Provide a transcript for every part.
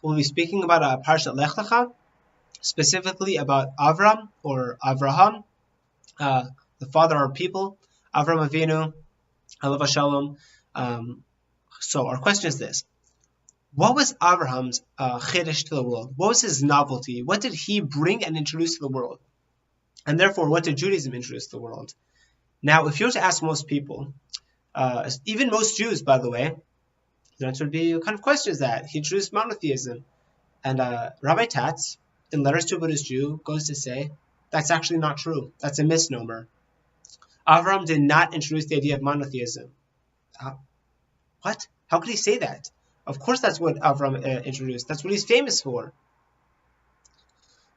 we'll be speaking about Parshat Lech Lecha, specifically about Avram or Avraham, the father of our people, Avram Avinu, Alav Shalom. So our question is this: what was Avraham's chiddush to the world? What was his novelty? What did he bring and introduce to the world? And therefore, what did Judaism introduce to the world? Now, if you were to ask most people, even most Jews, by the way, the answer would be, what kind of question is that? He introduced monotheism. And Rabbi Tatz, in Letters to a Buddhist Jew, goes to say, that's actually not true. That's a misnomer. Avram did not introduce the idea of monotheism. What? How could he say that? Of course that's what Avram introduced. That's what he's famous for.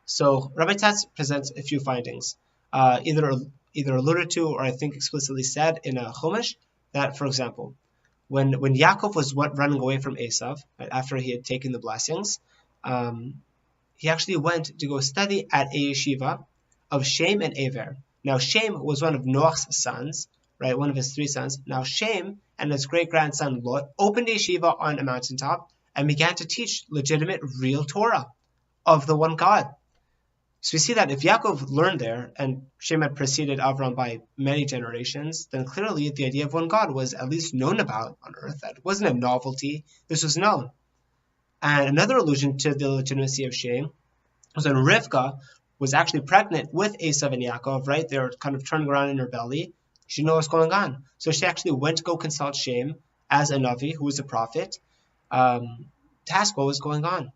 So Rabbi Tatz presents a few findings, either alluded to or I think explicitly said in a Chumash, that, for example, when Yaakov was running away from Esav, right, after he had taken the blessings, he actually went to go study at a yeshiva of Shem and Ever. Now Shem was one of Noach's sons, right, one of his 3 sons. Now Shem and his great-grandson Lot opened a yeshiva on a mountaintop and began to teach legitimate, real Torah of the one God. So we see that if Yaakov learned there, and Shem had preceded Avram by many generations, then clearly the idea of one God was at least known about on earth. That wasn't a novelty. This was known. And another allusion to the legitimacy of Shem was when Rivka was actually pregnant with Esav and Yaakov, right? They were kind of turning around in her belly. She didn't know what's going on. So she actually went to go consult Shem as a Navi, who was a prophet, to ask what was going on.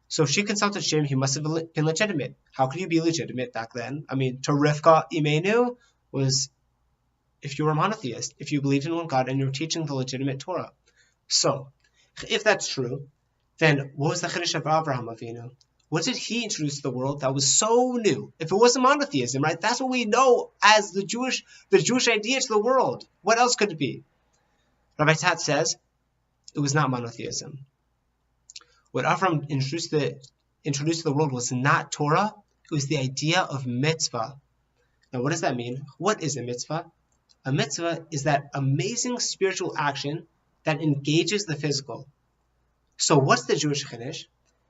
So if she consulted Shem, he must have been legitimate. How could you be legitimate back then? I mean, to Rivka Imenu was if you were a monotheist, if you believed in one God and you were teaching the legitimate Torah. So, if that's true, then what was the chiddush of Avraham Avinu? What did he introduce to the world that was so new? If it wasn't monotheism, right? That's what we know as the Jewish idea to the world. What else could it be? Rabbi Tat says it was not monotheism. What Avram introduced to the world was not Torah, it was the idea of mitzvah. Now what does that mean? What is a mitzvah? A mitzvah is that amazing spiritual action that engages the physical. So what's the Jewish chiddush?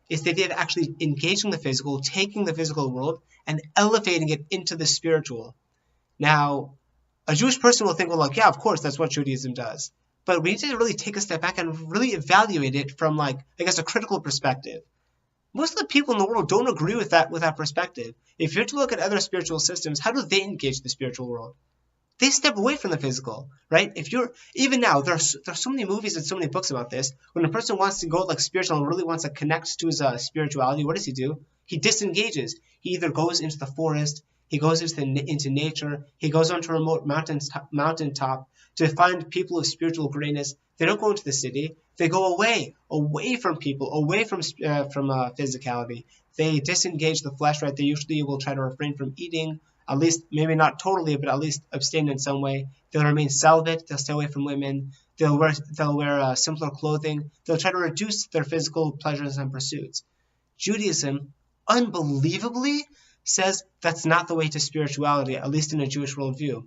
It's the idea of actually engaging the physical, taking the physical world, and elevating it into the spiritual. Now, a Jewish person will think, well, like, yeah, of course, that's what Judaism does. But we need to really take a step back and really evaluate it from, like, I guess, a critical perspective. Most of the people in the world don't agree with that perspective. If you're to look at other spiritual systems, how do they engage the spiritual world? They step away from the physical, right? Even now, there's so many movies and so many books about this. When a person wants to go like spiritual and really wants to connect to his spirituality, what does he do? He disengages. He either goes into the forest, he goes into nature, he goes onto a remote mountaintop to find people of spiritual greatness. They don't go into the city. They go away from people, away from physicality. They disengage the flesh, right? They usually will try to refrain from eating. At least, maybe not totally, but at least abstain in some way. They'll remain celibate. They'll stay away from women. They'll wear simpler clothing. They'll try to reduce their physical pleasures and pursuits. Judaism, unbelievably, says that's not the way to spirituality, at least in a Jewish worldview.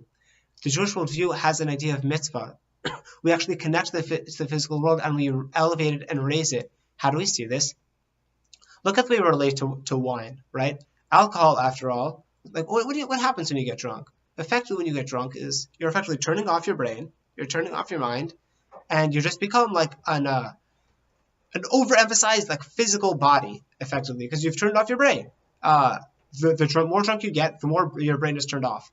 The Jewish worldview has an idea of mitzvah. We actually connect to the physical world and we elevate it and raise it. How do we see this? Look at the way we relate to wine, right? Alcohol, after all, like, what happens when you get drunk? Effectively, when you get drunk is you're effectively turning off your brain, you're turning off your mind, and you just become like an overemphasized like physical body, effectively, because you've turned off your brain. The more drunk you get, the more your brain is turned off.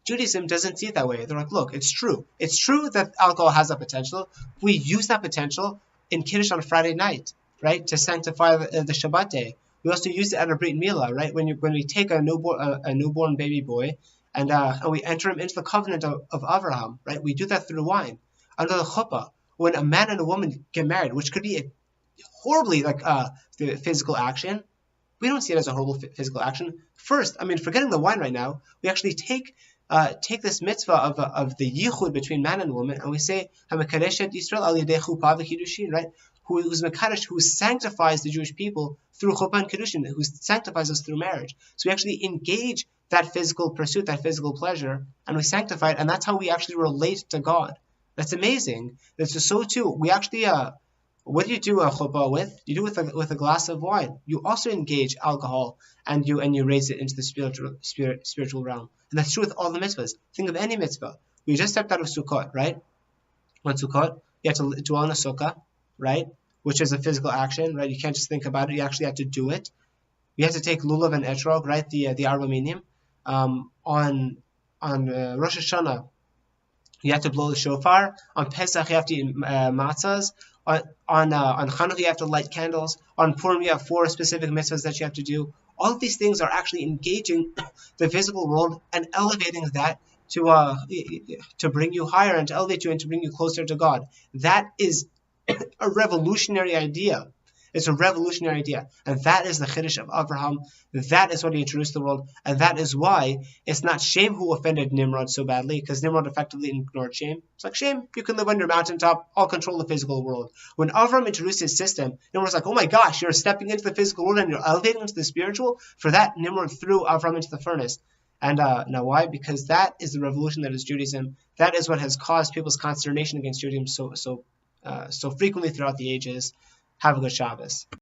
Judaism doesn't see it that way. They're like, look, it's true. It's true that alcohol has that potential. We use that potential in Kiddush on Friday night, right, to sanctify the Shabbat day. We also use it at a Brit Milah, right? When we take a newborn baby boy and we enter him into the covenant of Avraham, right? We do that through wine. Under the chuppah, when a man and a woman get married, which could be horribly like the physical action, we don't see it as a horrible physical action. First, I mean, forgetting the wine right now, we actually take this mitzvah of the yichud between man and woman, and we say, "Hamekadeshet Yisrael al yedei chuppah v'kiddushin," right? Who's Mekadesh, who sanctifies the Jewish people through chuppah and kiddushin, who sanctifies us through marriage. So we actually engage that physical pursuit, that physical pleasure, and we sanctify it, and that's how we actually relate to God. That's amazing. That's so too. We actually What do you do a chuppah with? You do it with a glass of wine. You also engage alcohol, and you raise it into the spiritual realm. And that's true with all the mitzvahs. Think of any mitzvah. We just stepped out of Sukkot, right? On Sukkot, you have to dwell in a sukkah, right? Which is a physical action, right? You can't just think about it. You actually have to do it. You have to take lulav and etrog, right? The arba minim. On Rosh Hashanah, you have to blow the shofar. On Pesach, you have to eat matzahs. On Chanukah, you have to light candles. On Purim, you have 4 specific mitzvahs that you have to do. All of these things are actually engaging the physical world and elevating that to bring you higher and to elevate you and to bring you closer to God. That is a revolutionary idea. It's a revolutionary idea. And that is the Chiddush of Abraham. That is what he introduced to the world. And that is why it's not Shem who offended Nimrod so badly, because Nimrod effectively ignored Shem. It's like, Shem, you can live on your mountaintop. I'll control the physical world. When Abraham introduced his system, Nimrod's like, oh my gosh, you're stepping into the physical world and you're elevating into the spiritual. For that, Nimrod threw Abraham into the furnace. And now why? Because that is the revolution that is Judaism. That is what has caused people's consternation against Judaism so frequently throughout the ages. Have a good Shabbos.